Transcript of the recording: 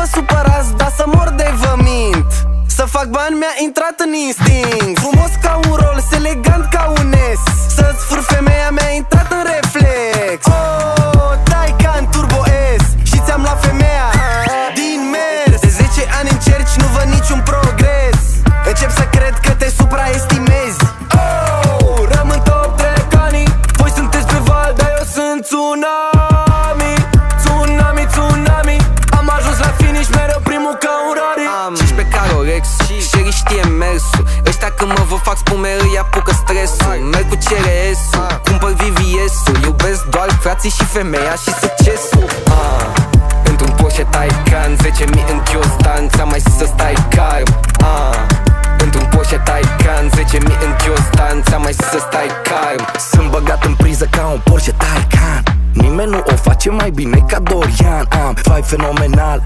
vă supărați, dar să mor de vă mint. Să fac bani mi-a intrat în instinct. Frumos ca un Rolls, elegant ca un S. Să-ți fur femeia mi-a intrat în reflex. Oh, Taycan Turbo S. Și ți-am luat femeia din mers. De 10 ani încerci, nu văd niciun progres. Încep să cred că te supraestimezi. Oh, rămân top trecanii. Voi sunteți pe val, dar eu sunt tsunami. Tsunami, tsunami. Am ajuns la finish, mereu primul ca un Rari. 15 Carorex, Sherry știe mersul. Ăștia când mă vă fac spume îi apucă stresul. Merg cu CRS-ul, cumpăr VVS-ul. Iubesc doar frații și femeia și succesul. Într-un Porsche Taycan, 10.000 în Chiostan. Ți-am mai zis să stai calm. Într-un Porsche Taycan, 10.000 în Chiostan. Ți-am mai zis să stai calm. Sunt băgat în priză ca un Porsche Taycan. Nimeni nu o face mai bine ca Dorian. Am vibe fenomenal,